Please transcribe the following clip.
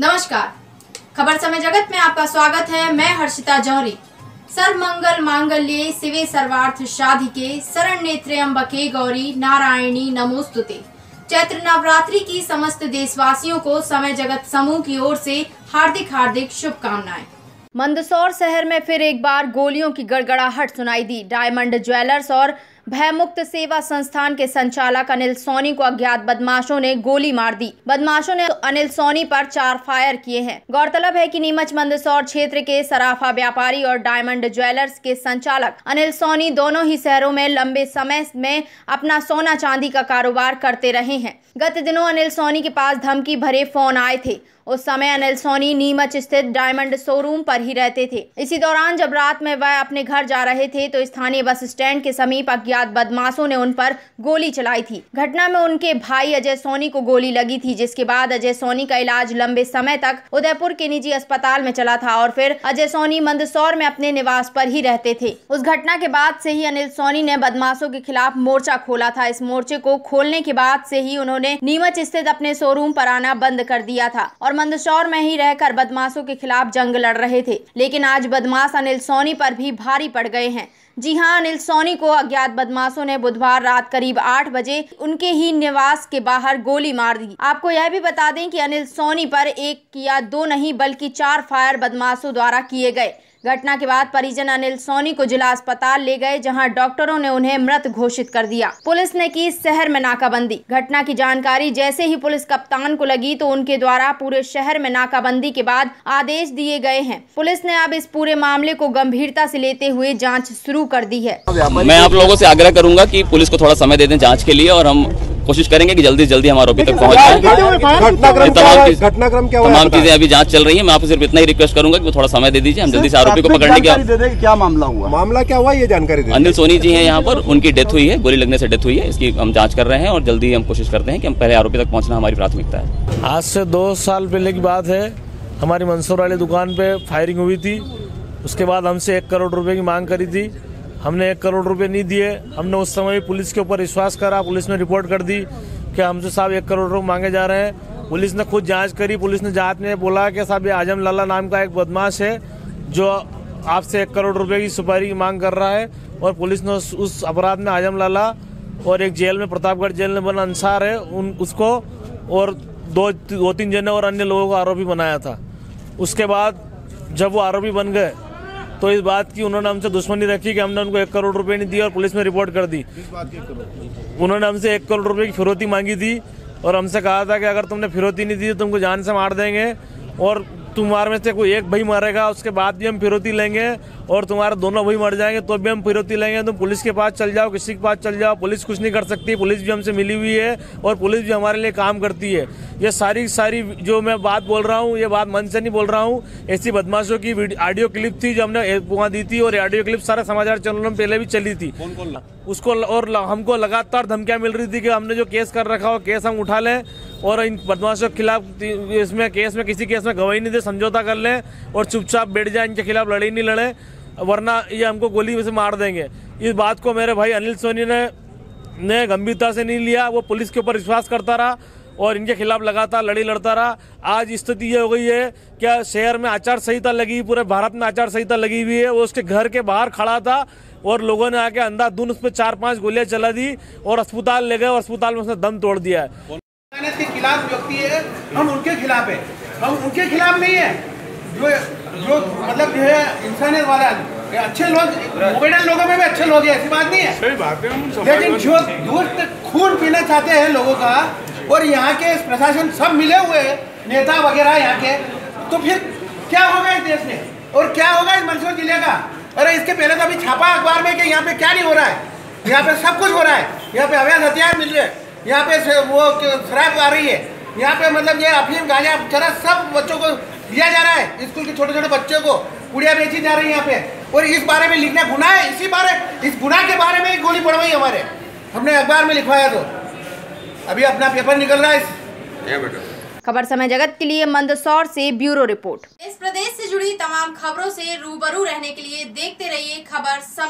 नमस्कार, खबर समय जगत में आपका स्वागत है। मैं हर्षिता जौहरी। सर्वमंगल मांगल्ये शिवे सर्वार्थ साधिके शरण्ये त्र्यंबके गौरी नारायणी नमोस्तुते। चैत्र नवरात्रि की समस्त देशवासियों को समय जगत समूह की ओर से हार्दिक शुभकामनाएं। मंदसौर शहर में फिर एक बार गोलियों की गड़गड़ाहट सुनाई दी। डायमंड ज्वेलर्स और भयमुक्त सेवा संस्थान के संचालक अनिल सोनी को अज्ञात बदमाशों ने गोली मार दी। बदमाशों ने अनिल सोनी पर 4 फायर किए हैं। गौरतलब है कि नीमच मंदसौर क्षेत्र के सराफा व्यापारी और डायमंड ज्वेलर्स के संचालक अनिल सोनी दोनों ही शहरों में लंबे समय में अपना सोना चांदी का कारोबार करते रहे हैं। गत दिनों अनिल सोनी के पास धमकी भरे फोन आए थे। उस समय अनिल सोनी नीमच स्थित डायमंड शोरूम पर ही रहते थे। इसी दौरान जब रात में वह अपने घर जा रहे थे तो स्थानीय बस स्टैंड के समीप अज्ञात बदमाशों ने उन पर गोली चलाई थी। घटना में उनके भाई अजय सोनी को गोली लगी थी, जिसके बाद अजय सोनी का इलाज लंबे समय तक उदयपुर के निजी अस्पताल में चला था और फिर अजय सोनी मंदसौर में अपने निवास पर ही रहते थे। उस घटना के बाद से ही अनिल सोनी ने बदमाशों के खिलाफ मोर्चा खोला था। इस मोर्चे को खोलने के बाद से ही उन्होंने नीमच स्थित अपने शोरूम पर आना बंद कर दिया था और मंदसौर में ही रहकर बदमाशों के खिलाफ जंग लड़ रहे थे। लेकिन आज बदमाश अनिल सोनी पर भी भारी पड़ गए हैं। जी हां, अनिल सोनी को अज्ञात बदमाशों ने बुधवार रात करीब 8 बजे उनके ही निवास के बाहर गोली मार दी। आपको यह भी बता दें कि अनिल सोनी पर 1 या 2 नहीं बल्कि 4 फायर बदमाशों द्वारा किए गए। घटना के बाद परिजन अनिल सोनी को जिला अस्पताल ले गए, जहां डॉक्टरों ने उन्हें मृत घोषित कर दिया। पुलिस ने की शहर में नाकाबंदी। घटना की जानकारी जैसे ही पुलिस कप्तान को लगी तो उनके द्वारा पूरे शहर में नाकाबंदी के बाद आदेश दिए गए हैं। पुलिस ने अब इस पूरे मामले को गंभीरता से लेते हुए जाँच शुरू कर दी है। मैं आप लोगों से आग्रह करूंगा कि पुलिस को थोड़ा समय दे दें जाँच के लिए और हम कोशिश करेंगे कि जल्दी से जल्दी हम आरोपी तक पहुंच जाएं। तमाम चीजें अभी जांच चल रही है। मैं आपसे सिर्फ इतना ही रिक्वेस्ट करूंगा कि थोड़ा समय दे दीजिए, हम जल्दी से आरोपी को पकड़ने की। क्या मामला क्या हुआ, ये जानकारी दे। अनिल सोनी जी हैं यहाँ पर, उनकी डेथ हुई है, गोली लगने से डेथ हुई है। इसकी हम जाँच कर रहे हैं और जल्दी हम कोशिश करते हैं कि हम पहले आरोपी तक पहुँचना हमारी प्राथमिकता है। आज से 2 साल पहले की बात है। हमारी मंदसौर वाली दुकान पे फायरिंग हुई थी। उसके बाद हमसे 1 करोड़ रुपए की मांग करी थी। हमने 1 करोड़ रुपए नहीं दिए। हमने उस समय पुलिस के ऊपर विश्वास करा। पुलिस ने रिपोर्ट कर दी कि हमसे साहब 1 करोड़ रुपए मांगे जा रहे हैं। पुलिस ने खुद जांच करी। पुलिस ने जांच में बोला कि साहब ये आजम लाला नाम का एक बदमाश है जो आपसे 1 करोड़ रुपए की सुपारी की मांग कर रहा है। और पुलिस ने उस अपराध में आजम लाला और एक जेल में प्रतापगढ़ जेल में बना अंसार है उसको और 2-3 जने और अन्य लोगों को आरोपी बनाया था। उसके बाद जब वो आरोपी बन गए तो इस बात की उन्होंने हमसे दुश्मनी रखी कि हमने उनको 1 करोड़ रुपए नहीं दिए और पुलिस में रिपोर्ट कर दी। उन्होंने हमसे 1 करोड़ रुपए की फिरौती मांगी थी और हमसे कहा था कि अगर तुमने फिरौती नहीं दी तो तुमको जान से मार देंगे और तुम्हारे में से कोई एक भाई मरेगा, उसके बाद भी हम फिरौती लेंगे और तुम्हारे दोनों भाई मर जाएंगे तो भी हम फिरौती लेंगे। तुम पुलिस के पास चल जाओ, किसी के पास चल जाओ, पुलिस कुछ नहीं कर सकती। पुलिस भी हमसे मिली हुई है और पुलिस भी हमारे लिए काम करती है। ये सारी जो मैं बात बोल रहा हूँ, ये बात मन से नहीं बोल रहा हूँ। ऐसी बदमाशों की ऑडियो क्लिप थी जो हमने वहाँ दी थी और ऑडियो क्लिप सारे समाचार चैनलों में पहले भी चली थी। उसको और हमको लगातार धमकियां मिल रही थी कि हमने जो केस कर रखा हो केस हम उठा लें और इन बदमाशों के खिलाफ किसी केस में गवाही नहीं दे, समझौता कर लें और चुपचाप बैठ जाए, इनके खिलाफ लड़े नहीं लड़े, वरना ये हमको गोली से मार देंगे। इस बात को मेरे भाई अनिल सोनी ने गंभीरता से नहीं लिया। वो पुलिस के ऊपर विश्वास करता रहा और इनके खिलाफ लगातार लड़ी लड़ता रहा। आज स्थिति ये हो गई है क्या शहर में आचार संहिता लगी, पूरे भारत में आचार संहिता लगी हुई है। वो उसके घर के बाहर खड़ा था और लोगों ने आके अंधाधुंध उस पर 4-5 गोलियां चला दी और अस्पताल ले गए और अस्पताल में उसने दम तोड़ दिया है। के खिलाफ व्यक्ति है, हम उनके खिलाफ है, हम उनके खिलाफ नहीं है। जो मतलब जो है इंसानियत वाला अच्छे लोग, मोमेडन लोगों में भी अच्छे लोग हैं, ऐसी बात नहीं है। सही बात है। लेकिन जो दूर खून पीना चाहते हैं लोगों का और यहाँ के प्रशासन सब मिले हुए हैं, नेता वगैरह यहाँ के, तो फिर क्या होगा इस देश में और क्या होगा इस मंदसौर जिले का। अरे इसके पहले तो अभी छापा अखबार में कि यहाँ पे क्या नहीं हो रहा है। यहाँ पे सब कुछ हो रहा है। यहाँ पे अवैध हथियार मिल रहे हैं, यहाँ पे वो शराब आ रही है, यहाँ पे मतलब ये अफीम गांजा चरस सब बच्चों को दिया जा रहा है। स्कूल के छोटे छोटे बच्चों को पुड़िया बेची जा रही है यहाँ पे। और इस बारे में लिखना गुनाह है। इस गुनाह के बारे में गोली पड़वाई हमारे, हमने अखबार में लिखवाया तो अभी अपना पेपर निकल रहा है। खबर समय जगत के लिए मंदसौर से ब्यूरो रिपोर्ट। इस प्रदेश से जुड़ी तमाम खबरों से रूबरू रहने के लिए देखते रहिए खबर समय।